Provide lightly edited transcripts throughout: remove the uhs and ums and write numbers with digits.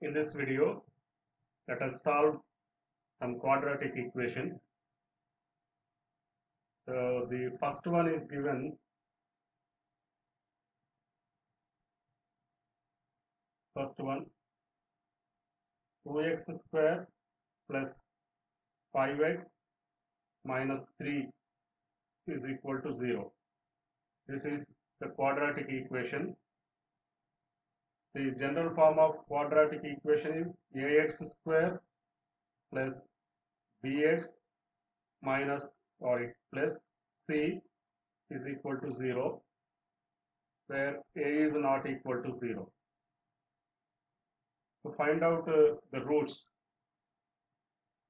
In this video, let us solve some quadratic equations. So the first one is given. First one, 2x square plus 5x minus 3 is equal to 0. This is the quadratic equation. The general form of quadratic equation is ax square plus bx plus c is equal to 0, where a is not equal to 0. To find out the roots,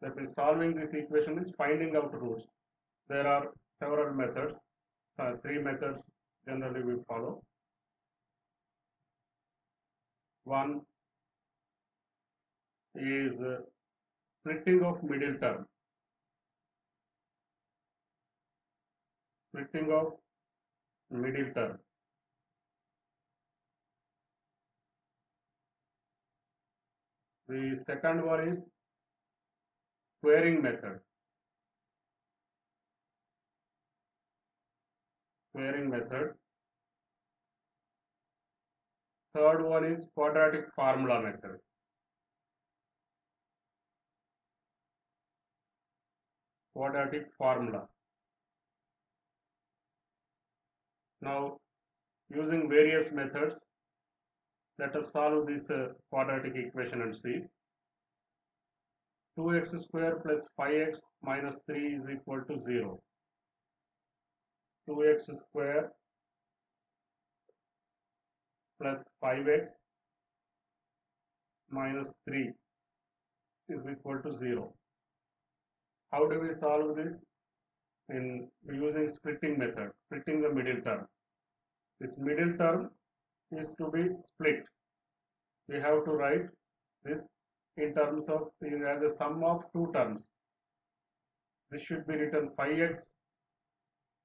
that is, solving this equation is finding out roots. There are several methods, three methods generally we follow. One is splitting of middle term. Splitting of middle term. The second one is squaring method. Squaring method. Third one is quadratic formula method. Quadratic formula. Now, using various methods, let us solve this quadratic equation and see. 2x square plus 5x minus 3 is equal to 0. 2x square plus 5x minus 3 is equal to 0. How do we solve this? In using splitting method, splitting the middle term. This middle term is to be split. We have to write this in terms of as a sum of two terms. This should be written 5x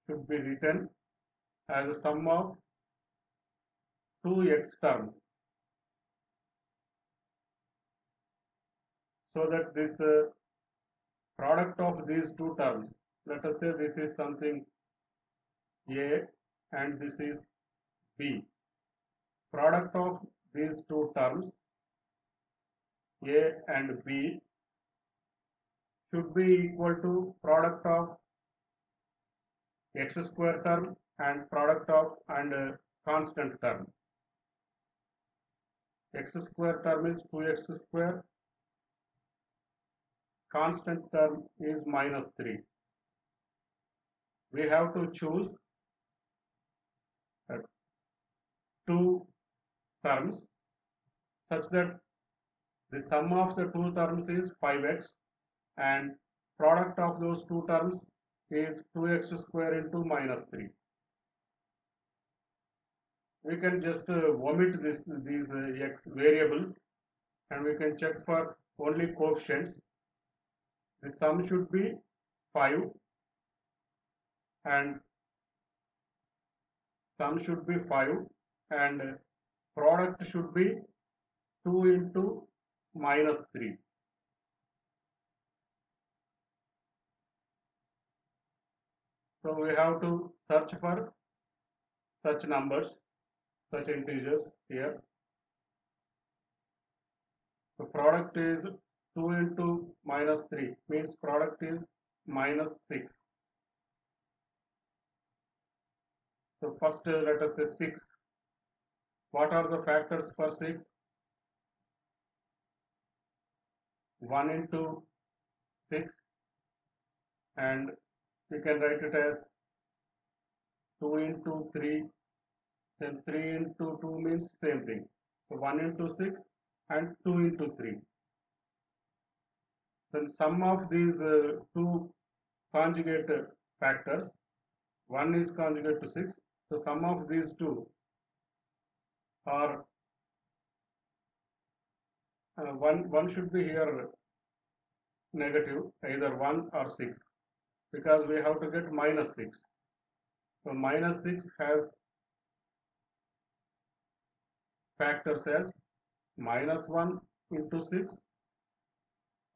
should be written as a sum of 2x terms, so that this product of these two terms, let us say this is something a and this is b. Product of these two terms a and b should be equal to product of x square term and product of constant term. X square term is 2x square, constant term is minus 3. We have to choose two terms such that the sum of the two terms is 5x and product of those two terms is 2x square into minus 3. We can just omit these x variables and we can check for only coefficients. The sum should be 5 and sum should be 5 and product should be 2 into minus 3. So we have to search for such numbers, such integers here. The product is 2 into minus 3, means product is minus 6. So first let us say 6. What are the factors for 6? 1 into 6, and we can write it as 2 into 3, then 3 into 2 means same thing. So 1 into 6 and 2 into 3. Then sum of these two conjugate factors, 1 is conjugate to 6, so sum of these two are one should be here negative, either 1 or 6, because we have to get minus 6. So minus 6 has factors as minus 1, into 6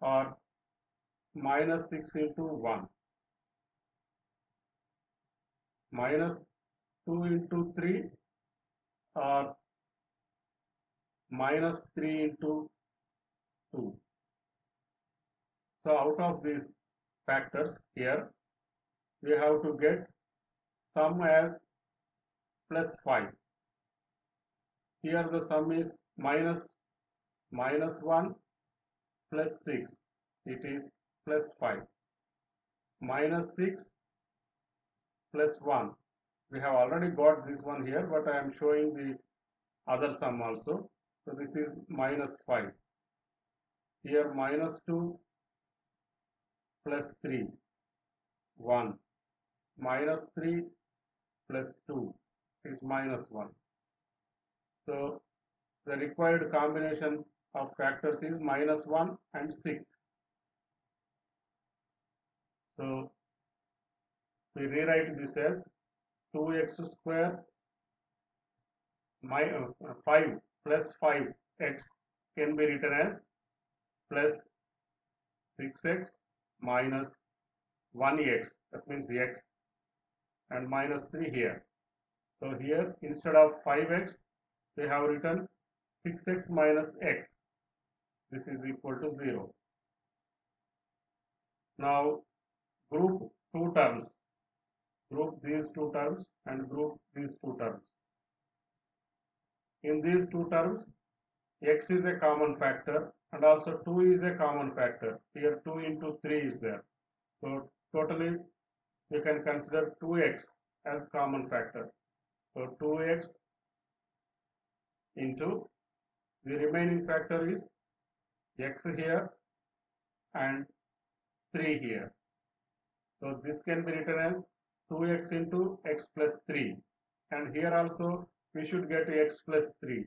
or minus 6 into 1, minus 2 into 3 or minus 3 into 2. So out of these factors here, we have to get sum as plus 5. Here the sum is minus 1 plus 6. It is plus 5. Minus 6 plus 1. We have already got this one here, but I am showing the other sum also. So this is minus 5. Here minus 2 plus 3, 1. Minus 3 plus 2 is minus 1. So the required combination of factors is minus 1 and 6. So we rewrite this as 2x square 5 plus 5x can be written as plus 6x minus 1x, that means x, and minus 3 here. So here instead of 5x we have written 6x minus x. This is equal to 0. Now group two terms. Group these two terms and group these two terms. In these two terms, x is a common factor and also 2 is a common factor. Here 2 into 3 is there. So totally you can consider 2x as common factor. So 2x into the remaining factor is x here and 3 here. So this can be written as 2x into x plus 3, and here also we should get x plus 3.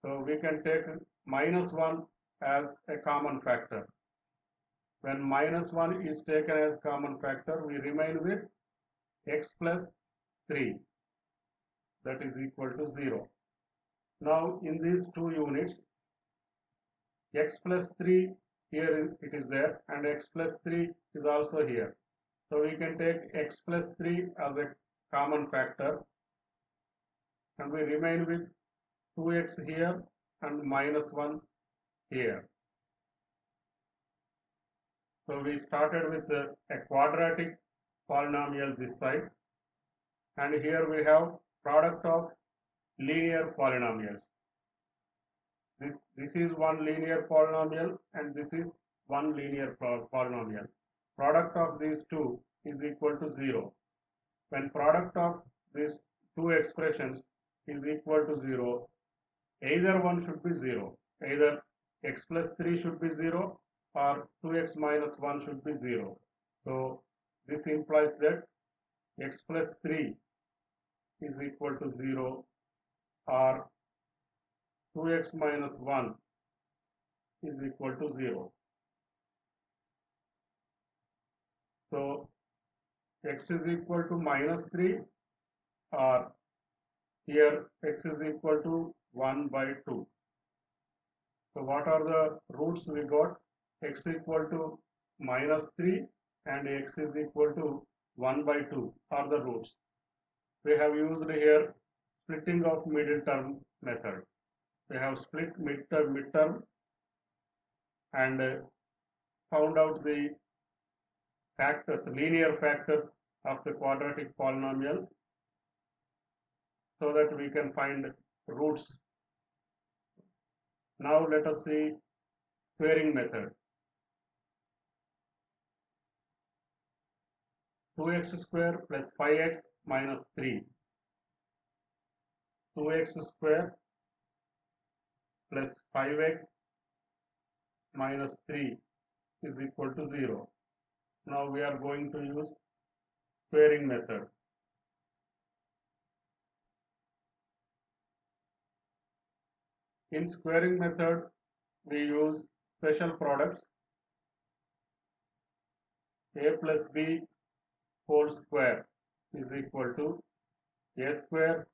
So we can take minus 1 as a common factor. When minus 1 is taken as common factor, we remain with x plus 3, that is equal to 0. Now in these two units, x plus 3 here it is there and x plus 3 is also here. So we can take x plus 3 as a common factor and we remain with 2x here and minus 1 here. So we started with a quadratic polynomial this side, and here we have product of linear polynomials. This is one linear polynomial and this is one linear polynomial. Product of these two is equal to 0. When product of these two expressions is equal to 0, either one should be 0. Either x plus 3 should be 0 or 2x minus 1 should be 0. So this implies that x plus 3 is equal to 0 or 2x minus 1 is equal to 0. So x is equal to minus 3 or here x is equal to 1 by 2. So what are the roots we got? X equal to minus 3 and x is equal to 1 by 2 are the roots. We have used here splitting of middle term method. We have split midterm and found out the factors, linear factors of the quadratic polynomial so that we can find roots. Now let us see squaring method. 2x square plus 5x minus 3. 2x square plus 5x minus 3 is equal to 0. Now we are going to use squaring method. In squaring method, we use special products. A plus b whole square is equal to a square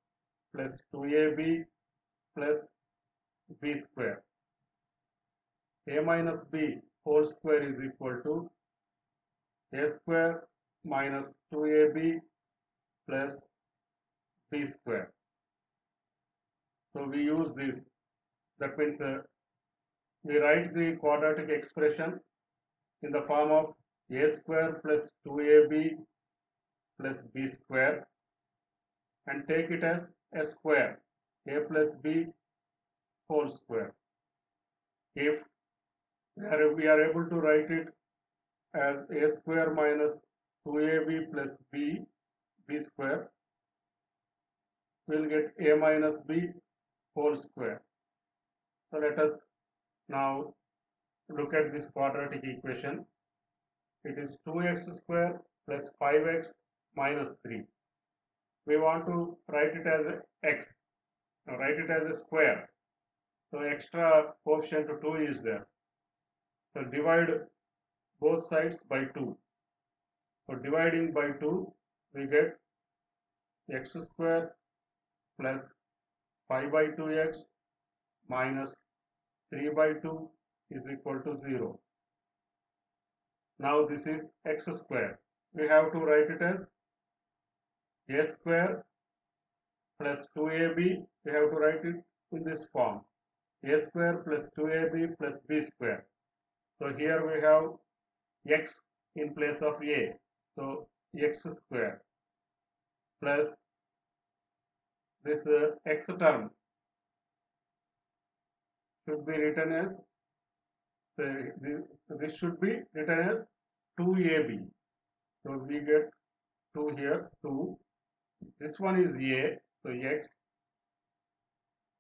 plus 2ab plus b square. a minus b whole square is equal to a square minus 2ab plus b square. So we use this. That means we write the quadratic expression in the form of a square plus 2ab plus b square and take it as a square, a plus b whole square. If we are able to write it as a square minus 2ab plus b square, we will get a minus b whole square. So let us now look at this quadratic equation. It is 2x square plus 5x minus 3. We want to write it as x. Now write it as a square. So extra coefficient to 2 is there. So divide both sides by 2. So dividing by 2, we get x square plus 5 by 2x minus 3 by 2 is equal to 0. Now this is x square. We have to write it as a square plus 2ab. We have to write it in this form. A square plus 2ab plus b square. So here we have x in place of a. So x square plus this x term should be written as this should be written as 2ab. So we get 2 here, 2. This one is a, so x.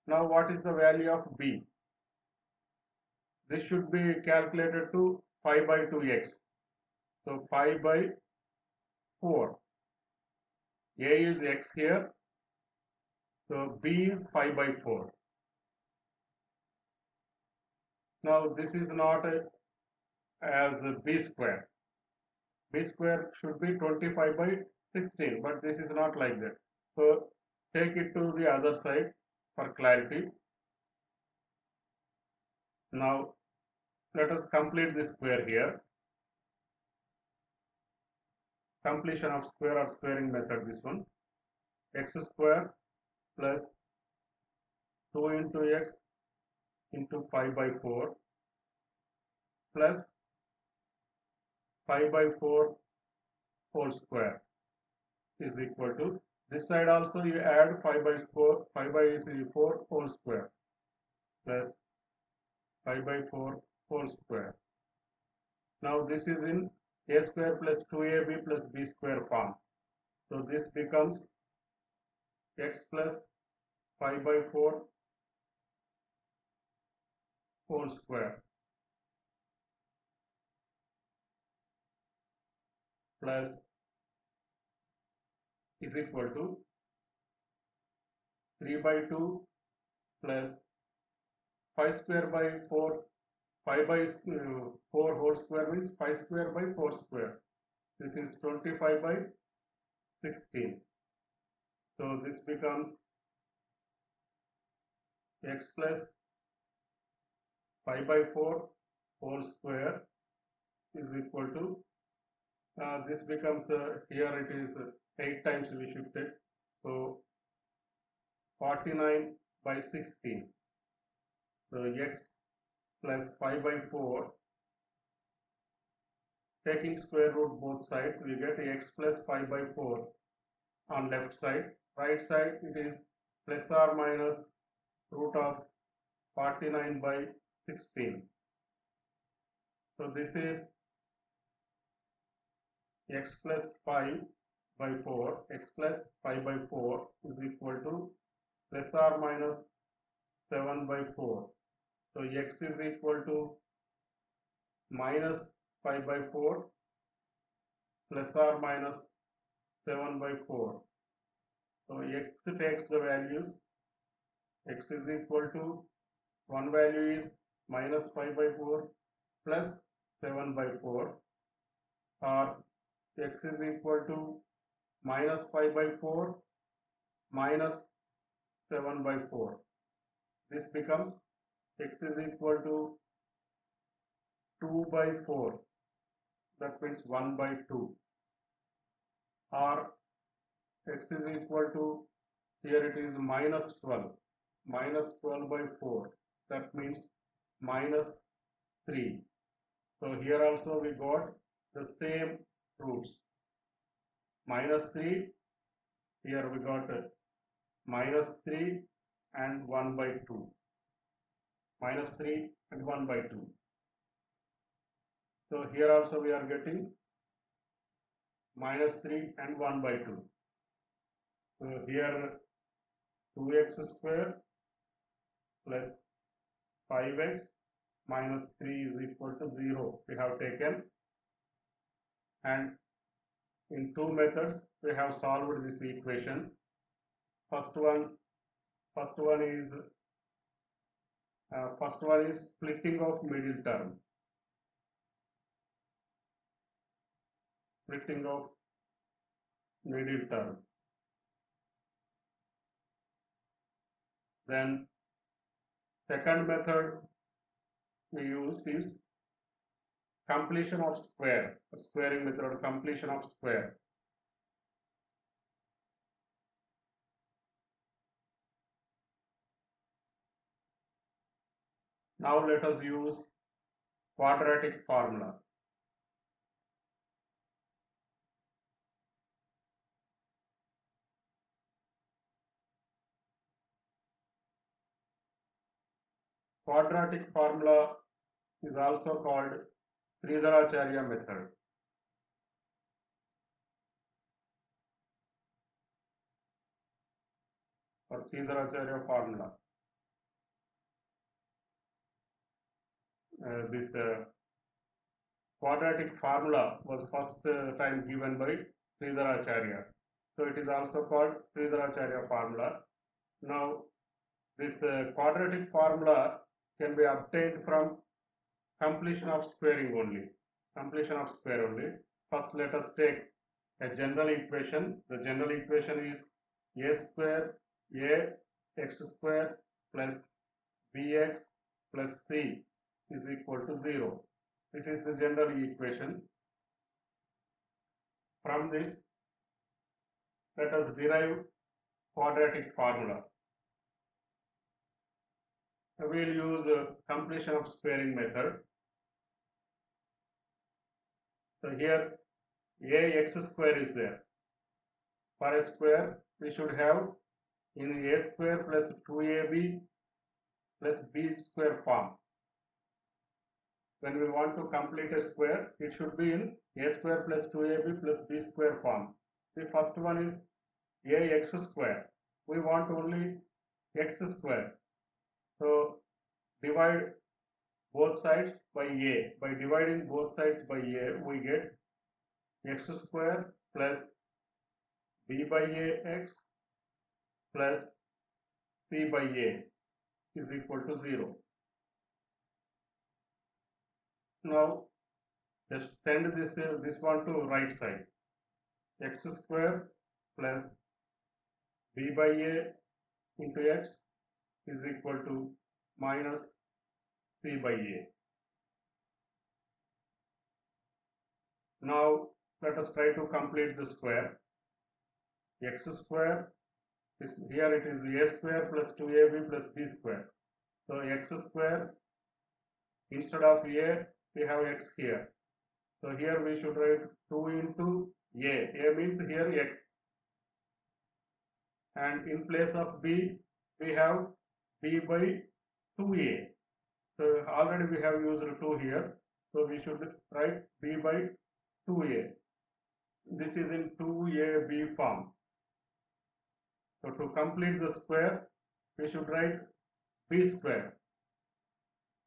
Now what is the value of b? This should be calculated to 5 by 2x. So 5 by 4. A is x here. So b is 5 by 4. Now this is not as b square. B square should be 25 by 16, but this is not like that. So take it to the other side for clarity. Now let us complete this square here. Completion of square or squaring method, this one. X square plus 2 into x into 5 by 4 plus 5 by 4 whole square is equal to, this side also you add 5 by 4 whole square plus 5 by 4 whole square. Now this is in a square plus 2ab plus b square form. So this becomes x plus 5 by 4 whole square plus is equal to 3 by 2 plus 5 square by 4. 5 by 4 whole square means 5 square by 4 square. This is 25 by 16. So this becomes x plus 5 by 4 whole square is equal to, this becomes, here it is 8 times we should take. So 49 by 16. So x plus 5 by 4, taking square root both sides, we get x plus 5 by 4 on left side. Right side it is plus or minus root of 49 by 16. So this is x plus 5 by 4, x plus 5 by 4 is equal to plus or minus 7 by 4. So x is equal to minus 5 by 4 plus or minus 7 by 4. So x takes the values. X is equal to, one value is minus 5 by 4 plus 7 by 4, or x is equal to minus 5 by 4 minus 7 by 4. This becomes x is equal to 2 by 4, that means 1 by 2, or x is equal to, here it is minus 12, minus 12 by 4, that means minus 3. So here also we got the same roots, minus 3, here we got minus 3 and 1 by 2, minus 3 and 1 by 2. So here also we are getting minus 3 and 1 by 2. So here 2x square plus 5x minus 3 is equal to 0 we have taken, and in two methods we have solved this equation. First one is splitting of middle term. Splitting of middle term. Then second method we used is completion of square, squaring method, completion of square. Now let us use quadratic formula. Quadratic formula is also called Sridharacharya method. Or Sridharacharya formula. This quadratic formula was first time given by Sridharacharya. So it is also called Sridharacharya formula. Now this quadratic formula can be obtained from completion of squaring only. Completion of square only. First let us take a general equation. The general equation is a square a x square plus bx plus c is equal to 0. This is the general equation. From this, let us derive quadratic formula. We will use completion of squaring method. So here ax square is there. For a square, we should have in a square plus 2ab plus b square form. When we want to complete a square, it should be in a square plus 2ab plus b square form. The first one is ax square. We want only x square. So divide both sides by a. By dividing both sides by a, we get x square plus b by ax plus c by a is equal to 0. Now just send this one to right side. X square plus b by a into x is equal to minus c by a. Now let us try to complete the square. X square, here it is a square plus 2ab plus b square. So x square, instead of a we have x here. So here we should write 2 into a. A means here x. And in place of b we have b by 2a. So already we have used 2 here. So we should write b by 2a. This is in 2ab form. So to complete the square, we should write b square.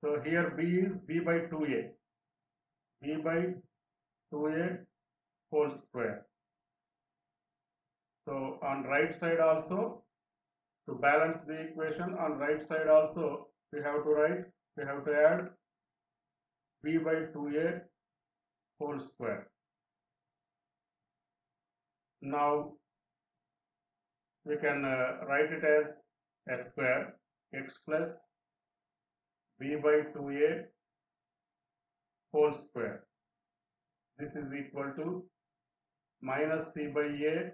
So here b is b by 2a. B by 2a whole square. So on right side also, to balance the equation, on right side also we have to add b by 2a whole square. Now we can write it as a square, x plus b by 2a whole square. This is equal to minus c by a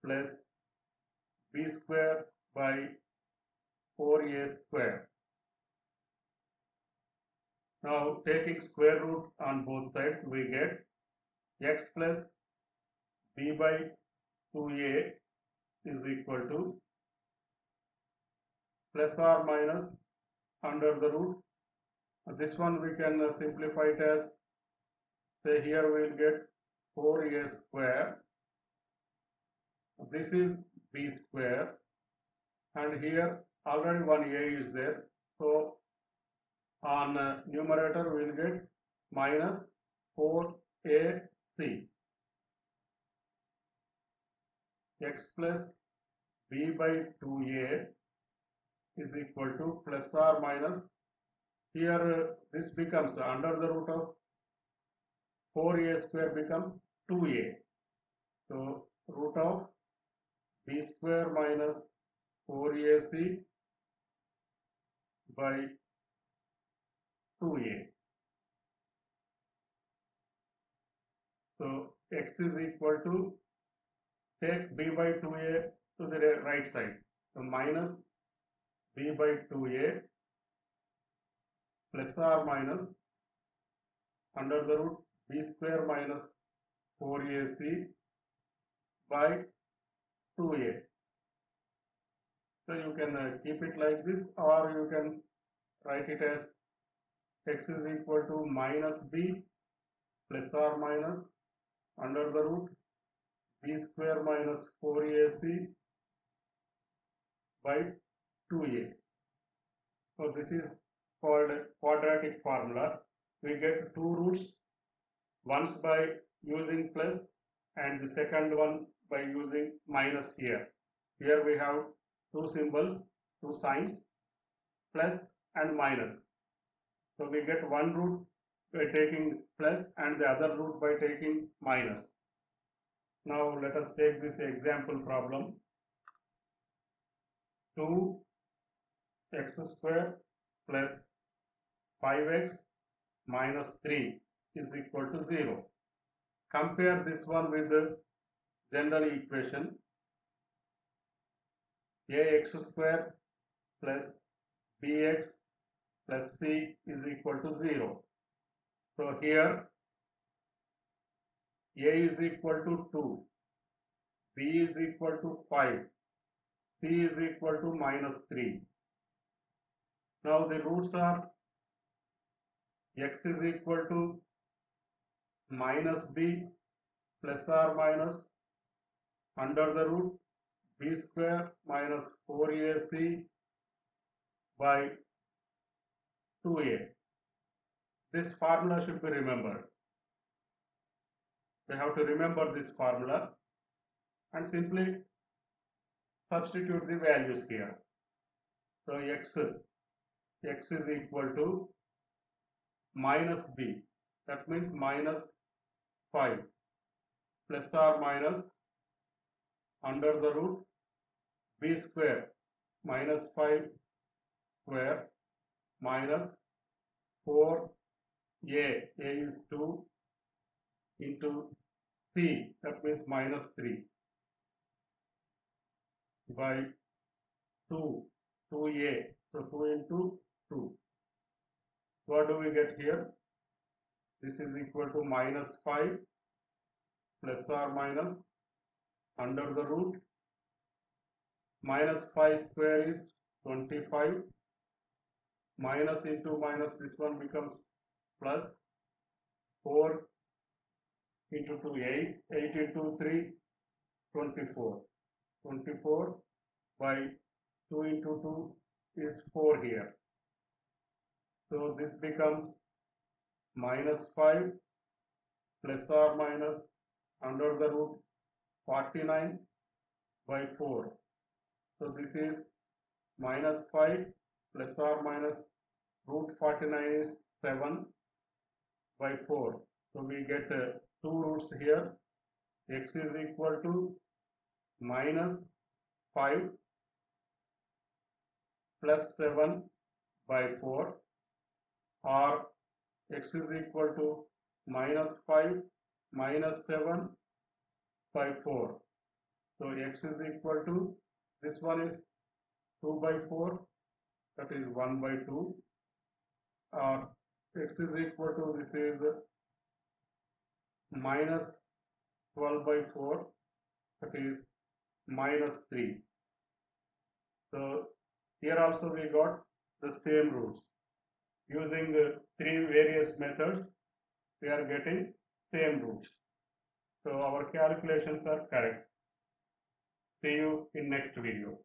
plus b square by 4a square. Now taking square root on both sides, we get x plus b by 2a is equal to plus or minus under the root. This one we can simplify it as, say here we will get 4a square. This is b square, and here already one a is there. So on numerator we will get minus 4ac. X plus b by 2a is equal to plus or minus. Here this becomes under the root of 4a square becomes 2a. So root of b square minus 4ac by 2a. So x is equal to, take b by 2a to the right side. So minus b by 2a plus or minus under the root b square minus 4ac by 2a. So you can keep it like this, or you can write it as x is equal to minus b plus or minus under the root b square minus 4ac by 2a. So this is called quadratic formula. We get two roots, once by using plus and the second one by using minus here. Here we have two symbols, two signs, plus and minus. So we get one root by taking plus and the other root by taking minus. Now let us take this example problem. 2x square plus 5x minus 3 is equal to 0. Compare this one with the general equation ax square plus bx plus c is equal to 0. So here a is equal to 2, b is equal to 5, c is equal to minus 3. Now the roots are x is equal to minus b plus or minus under the root b square minus 4ac by 2a. This formula should be remembered. We have to remember this formula and simply substitute the values here. So x is equal to minus b, that means minus 5 plus or minus under the root b square minus 5 square minus 4a is 2 into c, that means minus 3 by 2a, so 2 into 2. What do we get here? This is equal to minus 5 plus or minus under the root minus 5 square is 25, minus into minus, this one becomes plus 4 into 2 8, 8 into 3 24, 24 by 2 into 2 is 4 here. So this becomes minus 5 plus or minus under the root 49 by 4. So this is minus 5 plus or minus root 49 is 7 by 4. So we get two roots here. X is equal to minus 5 plus 7 by 4, or x is equal to -5, -7, by 4. So x is equal to, this one is 2 by 4, that is 1 by 2, or x is equal to, this is -12 by 4, that is -3. So here also we got the same roots. Using three various methods, we are getting same roots. So our calculations are correct. See you in next video.